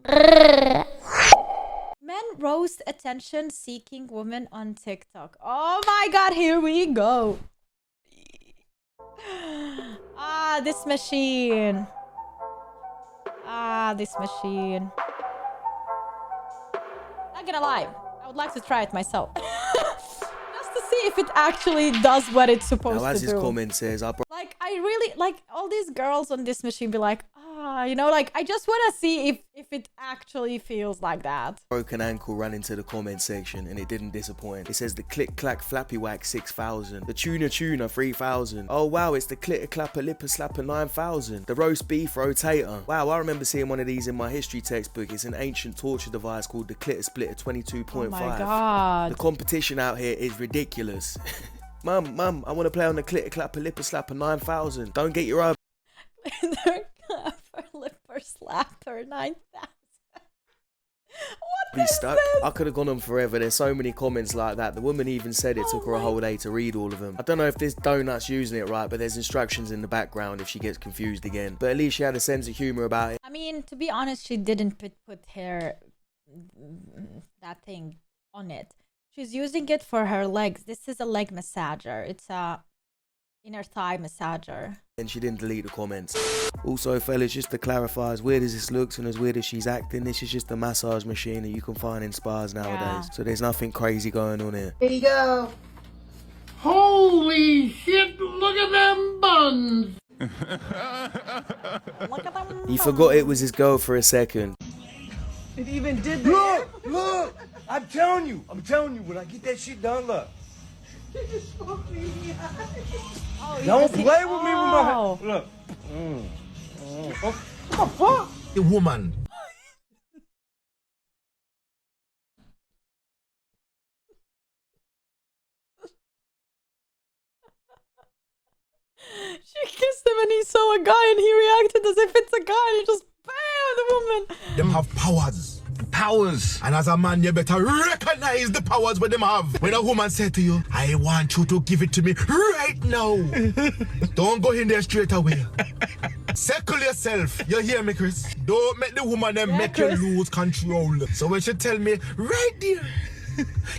Men roast attention-seeking women on TikTok. Oh my god, here we go. Ah, this machine. Ah, this machine. Not gonna lie, I would like to try it myself. Just to see if it actually does what it's supposed now, as to his do. comment says, Like, I really, like, all these girls on this machine be like, you know, like, I just want to see if it actually feels like that. broken ankle ran into the comment section and it didn't disappoint. It says the click clack flappy whack 6,000, the tuna 3,000. Oh wow, it's the clitter clapper lipper slapper 9,000, the roast beef rotator. Wow, I remember seeing one of these in my history textbook. It's an ancient torture device called the clitter splitter 22.5. Oh my god. The competition out here is ridiculous. Mum, I want to play on the clitter clapper lipper slapper 9,000. Don't get your eye. Lipper slapper 9,000. What Be is stuck. this? I could have gone on forever. There's so many comments like that. The woman even said it took her a whole day to read all of them. I don't know if this donut's using it right, but there's instructions in the background if she gets confused again. But at least she had a sense of humor about it. I mean, to be honest, she didn't put her that thing on it. She's using it for her legs. This is a leg massager. It's a inner thigh massager. And she didn't delete the comments. Also, fellas, just to clarify, as weird as this looks and as weird as she's acting, this is just a massage machine that you can find in spas nowadays. Yeah. So there's nothing crazy going on here. Here you go. Holy shit, look at them buns! Look at them. He forgot it was his girl for a second. It even did that. Look! I'm telling you, when I get that shit done, look. Oh, Don't he- play with me with my Oh. look. What the fuck? The woman. She kissed him and he saw a guy and he reacted as if it's a guy and he just bam the woman. Them have powers. Powers. And as a man, you better recognize the powers what them have. When a woman said to you, I want you to give it to me right now. Don't go in there straight away. Settle yourself. You hear me, Chris? Don't make the woman them make Chris. you lose control. So when she tell me, right there,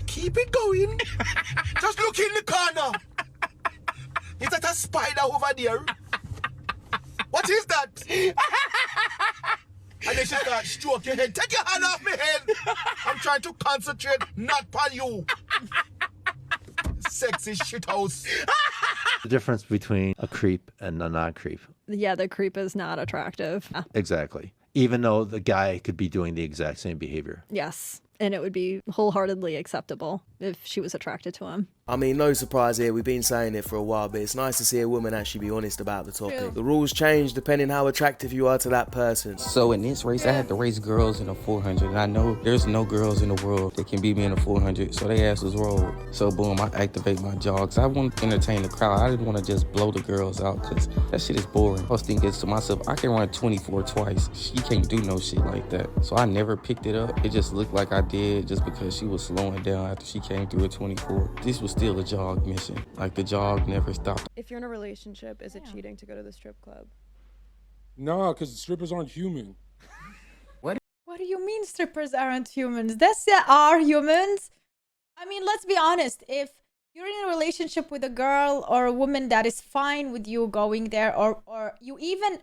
keep it going. Just look in the corner. Is that a spider over there? What is that? And then she start stroke your head. Take your hand off my head. I'm trying to concentrate, not on you. Sexy shit house. The difference between a creep and a non-creep. Yeah, the creep is not attractive. Exactly. Even though the guy could be doing the exact same behavior. Yes. And it would be wholeheartedly acceptable if she was attracted to him. I mean, no surprise here, we've been saying it for a while, but it's nice to see a woman actually be honest about the topic. True. The rules change depending how attractive you are to that person. So in this race, I had to race girls in a 400, and I know there's no girls in the world that can beat me in a 400, so they asses roll. So boom, I activate my jogs. I want to entertain the crowd. I didn't want to just blow the girls out, because that shit is boring. I was thinking to myself, I can run 24 twice. She can't do no shit like that. So I never picked it up. It just looked like I did just because she was slowing down after she came through at 24. This was still a jog mission. Like the jog never stopped. If you're in a relationship, is it cheating to go to the strip club? Nah, because strippers aren't human. What do you mean strippers aren't humans? They are humans. I mean, let's be honest. If you're in a relationship with a girl or a woman that is fine with you going there, or you even,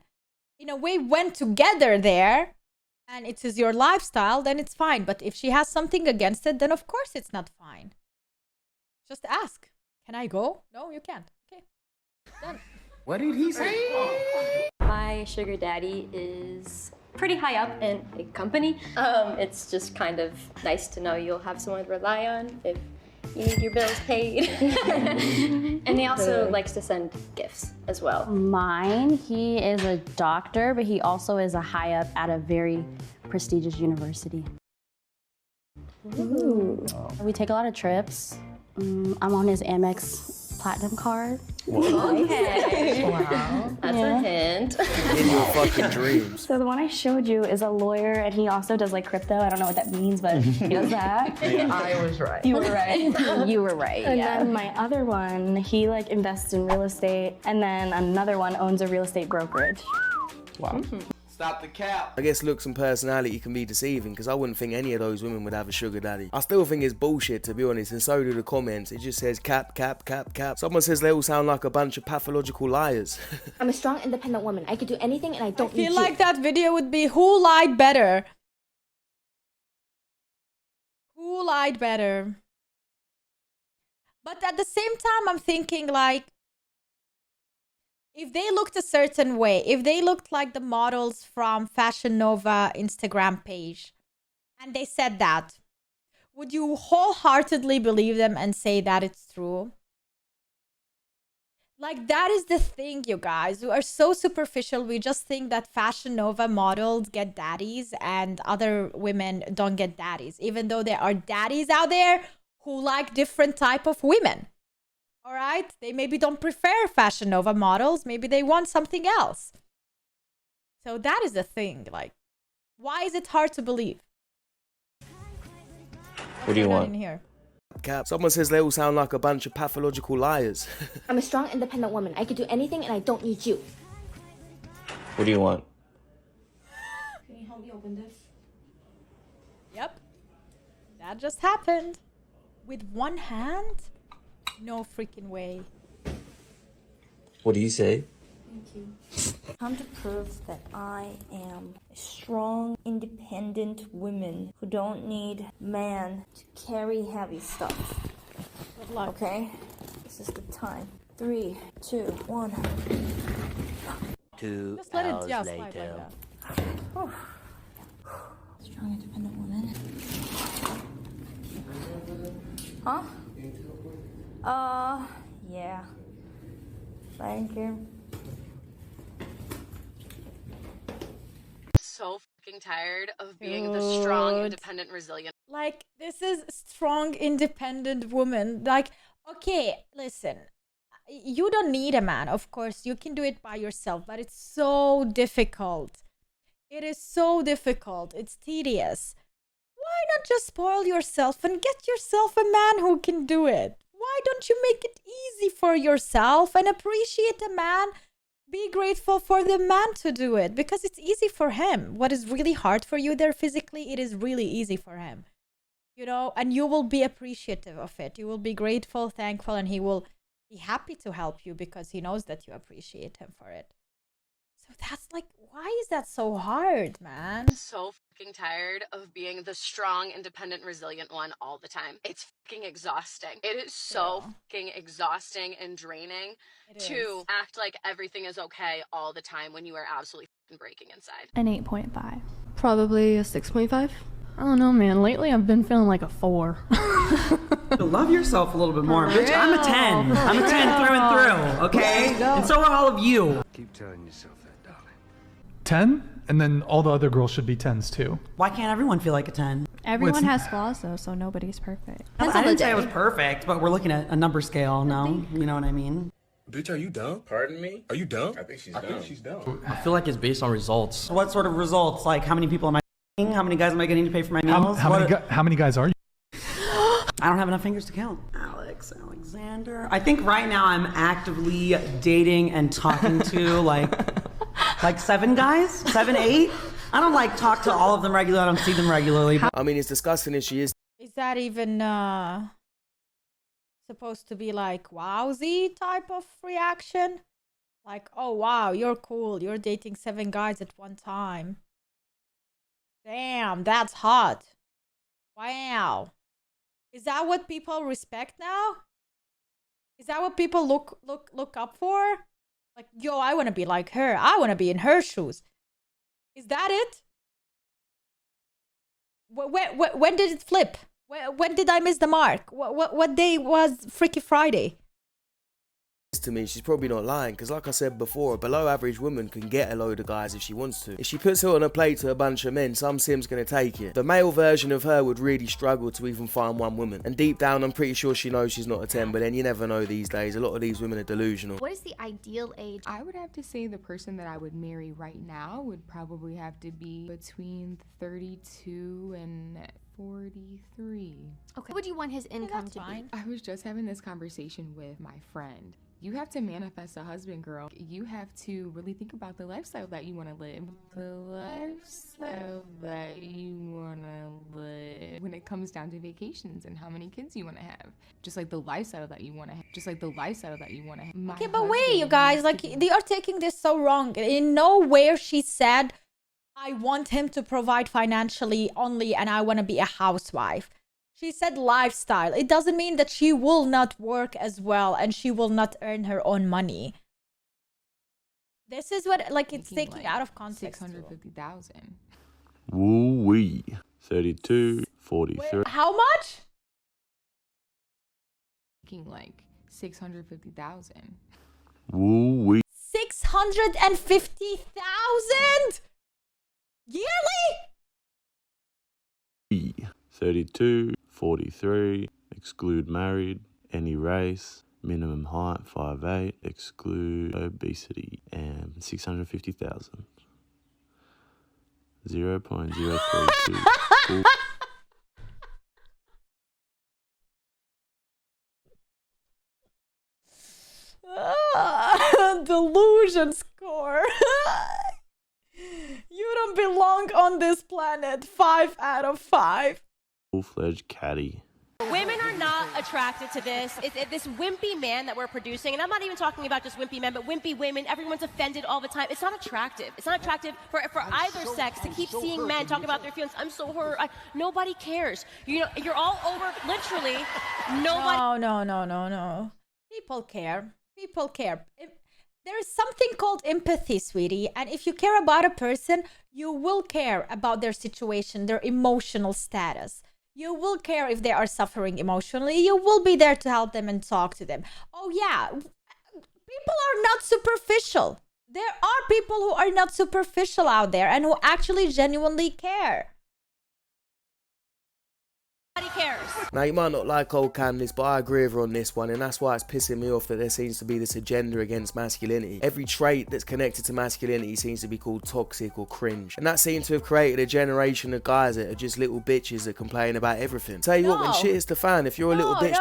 in a way, went together there, and it is your lifestyle, then it's fine. But if she has something against it, then of course it's not fine. Just ask. Can I go? No, you can't. Okay. Done. What did he say? My sugar daddy is pretty high up in a company. It's just kind of nice to know you'll have someone to rely on if you need your bills paid. And he also likes to send gifts as well. Mine, he is a doctor, but he also is a high up at a very prestigious university. Ooh. We take a lot of trips. I'm on his Amex Platinum card. Okay. Wow. That's a hint. In your fucking dreams. So the one I showed you is a lawyer, and he also does like crypto. I don't know what that means, but he does that. I was right. You were right. You were right. And yeah. then my other one, he like invests in real estate, and then another one owns a real estate brokerage. Wow. Stop the cap. I guess looks and personality can be deceiving, because I wouldn't think any of those women would have a sugar daddy. I still think it's bullshit, to be honest, and so do the comments. It just says cap, cap, cap, cap. Someone says they all sound like a bunch of pathological liars. I'm a strong, independent woman. I could do anything and I don't need you. I feel like that video would be who lied better? Who lied better? But at the same time, I'm thinking like, if they looked a certain way, if they looked like the models from Fashion Nova Instagram page, and they said that, would you wholeheartedly believe them and say that it's true? Like, that is the thing, you guys. We are so superficial. We just think that Fashion Nova models get daddies and other women don't get daddies, even though there are daddies out there who like different type of women. All right? They maybe don't prefer Fashion Nova models. Maybe they want something else. So that is the thing. Like, why is it hard to believe? What do you want? In here. Cap. Someone says they all sound like a bunch of pathological liars. I'm a strong, independent woman. I could do anything and I don't need you. What do you want? Can you help me open this? Yep. That just happened. With one hand? No freaking way. What do you say? Thank you. Come to prove that I am a strong, independent woman who don't need man to carry heavy stuff. Good luck. Okay? This is the time. 3, 2, 1. 2 Just let it hours just slide like later. that. Strong, independent woman. Huh? Yeah. Thank you. So fucking tired of being the strong, independent, resilient. Like, this is strong, independent woman. Like, okay, listen. You don't need a man, of course. You can do it by yourself, but it's so difficult. It is so difficult. It's tedious. Why not just spoil yourself and get yourself a man who can do it? Why don't you make it easy for yourself and appreciate the man? Be grateful for the man to do it, because it's easy for him. What is really hard for you there physically, it is really easy for him. You know, and you will be appreciative of it. You will be grateful, thankful, and he will be happy to help you because he knows that you appreciate him for it. So that's like, why is that so hard, man? So fucking tired of being the strong, independent, resilient one all the time. It's fucking exhausting. It is so fucking exhausting and draining to act like everything is okay all the time when you are absolutely fucking breaking inside. An 8.5. Probably a 6.5. I don't know, man. Lately, I've been feeling like a 4. Love yourself a little bit more, bitch. I'm a 10. I'm a 10 through and through, okay? And so are all of you. Keep telling yourself that, darling. 10, and then all the other girls should be 10s too. Why can't everyone feel like a 10? Everyone has flaws, though, so nobody's perfect. I didn't say I was perfect, but we're looking at a number scale now. You know what I mean? Bitch, are you dumb? Pardon me? Are you dumb? I think she's dumb. I feel like it's based on results. What sort of results? Like, how many people am I f***ing? How many guys am I getting to pay for my meals? How many guys are you? I don't have enough fingers to count. Alexander. I think right now I'm actively dating and talking to like 7 guys, 7, 8. I don't like talk to all of them regularly. I don't see them regularly. I mean, it's disgusting as she is. Is that even supposed to be like wowsy type of reaction? Like, oh wow, you're cool. You're dating 7 guys at one time. Damn, that's hot. Wow. Is that what people respect now? Is that what people look up for? Like, yo, I want to be like her. I want to be in her shoes. Is that it? When did it flip? When did I miss the mark? What day was Freaky Friday? To me, she's probably not lying, because like I said before, a below average woman can get a load of guys if she wants to. If she puts it on a plate to a bunch of men, some sim's gonna take it. The male version of her would really struggle to even find one woman, and deep down I'm pretty sure she knows she's not a 10, but then you never know these days. A lot of these women are delusional. What is the ideal age? I would have to say the person that I would marry right now would probably have to be between 32 and 43. Okay. What would you want his income to fine. be? I was just having this conversation with my friend. You have to manifest a husband, girl. You have to really think about the lifestyle that you want to live. The lifestyle that you want to live. When it comes down to vacations and how many kids you want to have. Just like the lifestyle that you want to have. Just like the lifestyle that you want to have. Okay, but wait, you guys, like, they are taking this so wrong. In nowhere she said, I want him to provide financially only and I want to be a housewife. She said lifestyle. It doesn't mean that she will not work as well and she will not earn her own money. This is what, like, it's taking like out of context. 650,000. Woo-wee. 32, 43. Wait, how much? Making like 650,000. Woo-wee. 650,000 yearly? 32, 43, exclude married, any race, minimum height 5'8", exclude obesity, and 650,000. 0.032. Delusion score. You don't belong on this planet. 5 out of 5. Full-fledged caddy. Women are not attracted to this. It's this wimpy man that we're producing. And I'm not even talking about just wimpy men, but wimpy women. Everyone's offended all the time. It's not attractive. It's not attractive for either sex to keep seeing men talk about their feelings. I'm so hurt. Nobody cares. You know, you're all over, literally. Nobody. No. People care. People care. There is something called empathy, sweetie. And if you care about a person, you will care about their situation, their emotional status. You will care if they are suffering emotionally. You will be there to help them and talk to them. Oh, yeah. People are not superficial. There are people who are not superficial out there and who actually genuinely care. Nobody cares. Now, you might not like old Candice, but I agree with her on this one, and that's why it's pissing me off that there seems to be this agenda against masculinity. Every trait that's connected to masculinity seems to be called toxic or cringe, and that seems to have created a generation of guys that are just little bitches that complain about everything. Tell you what, when shit is the fan, if you're a little bitch...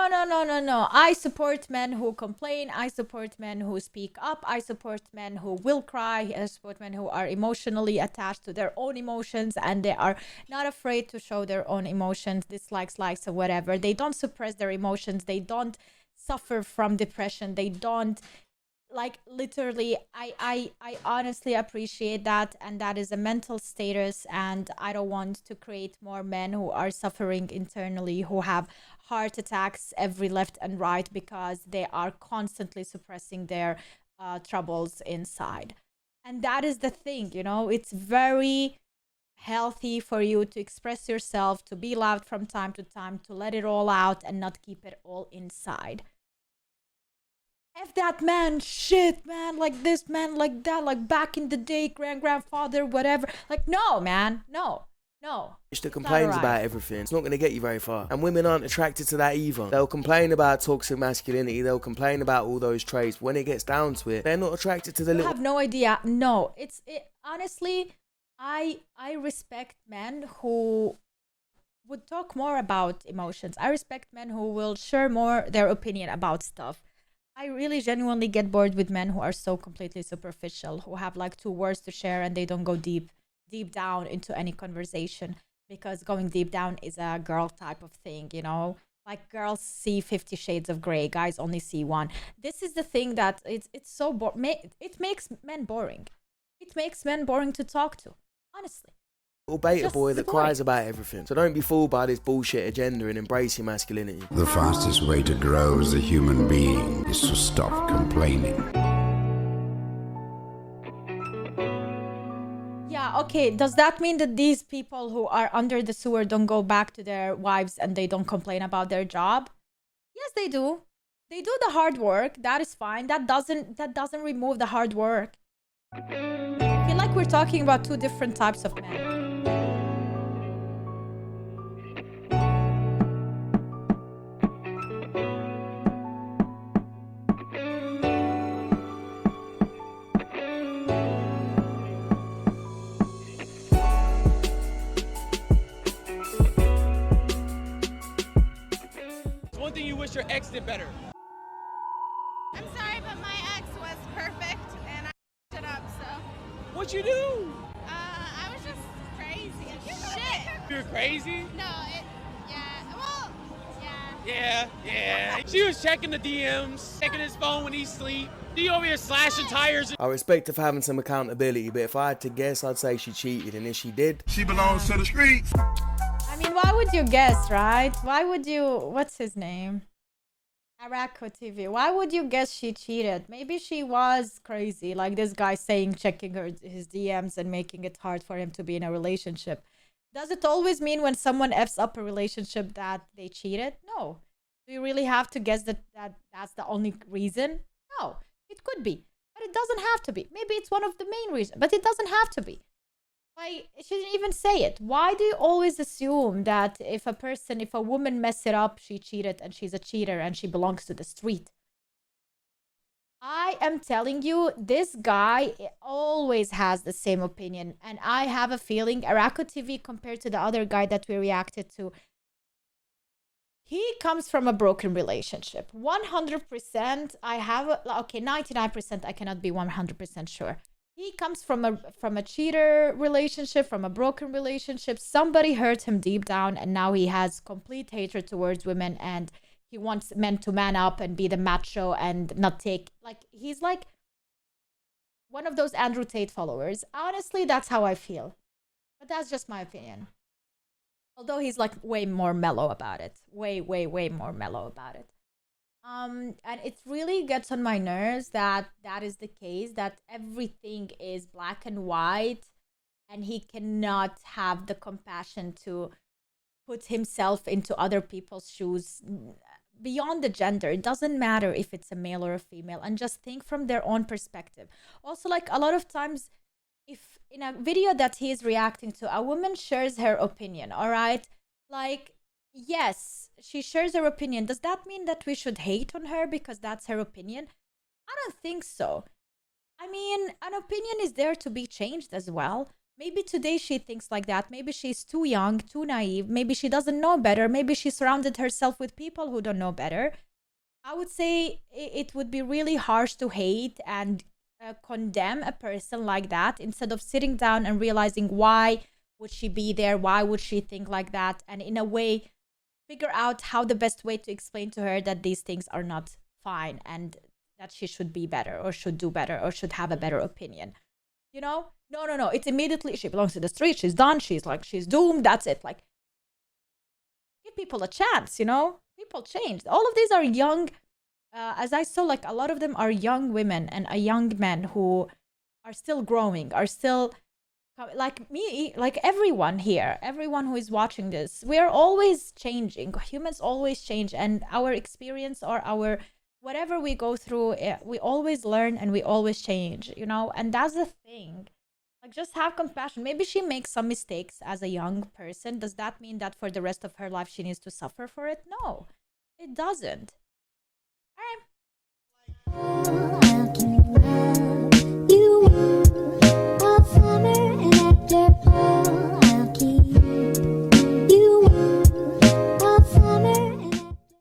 No. I support men who complain. I support men who speak up. I support men who will cry. I support men who are emotionally attached to their own emotions and they are not afraid to show their own emotions, dislikes, likes, or whatever. They don't suppress their emotions. They don't suffer from depression. They don't, like, literally, I honestly appreciate that, and that is a mental status, and I don't want to create more men who are suffering internally, who have heart attacks every left and right because they are constantly suppressing their troubles inside. And that is the thing, you know, it's very healthy for you to express yourself, to be loud from time to time, to let it all out and not keep it all inside. If that man, shit, man, like this, man, like that, like back in the day, grandfather, whatever. Like, no, man, no. that complains about everything, it's not going to get you very far. And women aren't attracted to that either. They'll complain about toxic masculinity, they'll complain about all those traits. When it gets down to it, they're not attracted to the little... I have no idea. No, honestly, I respect men who would talk more about emotions. I respect men who will share more their opinion about stuff. I really genuinely get bored with men who are so completely superficial, who have like 2 words to share and they don't go deep down into any conversation, because going deep down is a girl type of thing, you know? Like, girls see 50 shades of gray, guys only see one. This is the thing that it's so it makes men boring. It makes men boring to talk to, honestly. Little beta boy that cries about everything. So don't be fooled by this bullshit agenda and embrace your masculinity. The fastest way to grow as a human being is to stop complaining. Yeah, okay. Does that mean that these people who are under the sewer don't go back to their wives and they don't complain about their job? Yes, they do. They do the hard work. That is fine. That doesn't remove the hard work. I feel like we're talking about 2 different types of men. wish your ex did better? I'm sorry, but my ex was perfect, and I it up, so. What you do? I was just crazy. Shit. You were crazy? No, yeah, well, Yeah. She was checking the DMs, checking his phone when he sleep. She over here slashing tires. I respect her for having some accountability, but if I had to guess, I'd say she cheated, and if she did, she belongs to the streets. I mean, why would you guess, right? Why would you, what's his name? Araco TV. Why would you guess she cheated? Maybe she was crazy, like this guy saying, checking his DMs and making it hard for him to be in a relationship. Does it always mean when someone F's up a relationship that they cheated? No. Do you really have to guess that that's the only reason? No. It could be, but it doesn't have to be. Maybe it's one of the main reasons, but it doesn't have to be. Why, she didn't even say it. Why do you always assume that if a woman mess it up, she cheated and she's a cheater and she belongs to the street? I am telling you, this guy always has the same opinion. And I have a feeling Araco TV, compared to the other guy that we reacted to, he comes from a broken relationship. 100%, I have, okay, 99%, I cannot be 100% sure. He comes from a cheater relationship, from a broken relationship. Somebody hurt him deep down, and now he has complete hatred towards women, and he wants men to man up and be the macho and not take, like, he's like one of those Andrew Tate followers. Honestly, that's how I feel. But that's just my opinion. Although he's like way more mellow about it. Way more mellow about it. And it really gets on my nerves that is the case, that everything is black and white, and he cannot have the compassion to put himself into other people's shoes beyond the gender. It doesn't matter if it's a male or a female, and just think from their own perspective. Also, like, a lot of times, if in a video that he is reacting to, a woman shares her opinion, all right? Like, yes, she shares her opinion. Does that mean that we should hate on her because that's her opinion? I don't think so. I mean, an opinion is there to be changed as well. Maybe today she thinks like that. Maybe she's too young, too naive. Maybe she doesn't know better. Maybe she surrounded herself with people who don't know better. I would say it would be really harsh to hate and condemn a person like that, instead of sitting down and realizing why would she be there, why would she think like that, and in a way figure out how the best way to explain to her that these things are not fine and that she should be better or should do better or should have a better opinion. You know? No. It's immediately, she belongs to the street, she's done, she's doomed, that's it. Like, give people a chance, you know? People change. All of these are young, as I saw, like, a lot of them are young women and a young men who are still growing, are still, like me, like everyone here, everyone who is watching this, we are always changing. Humans always change, and our experience or our whatever we go through, we always learn and we always change, you know? And that's the thing. Like, just have compassion. Maybe she makes some mistakes as a young person. Does that mean that for the rest of her life she needs to suffer for it? No, it doesn't. All right.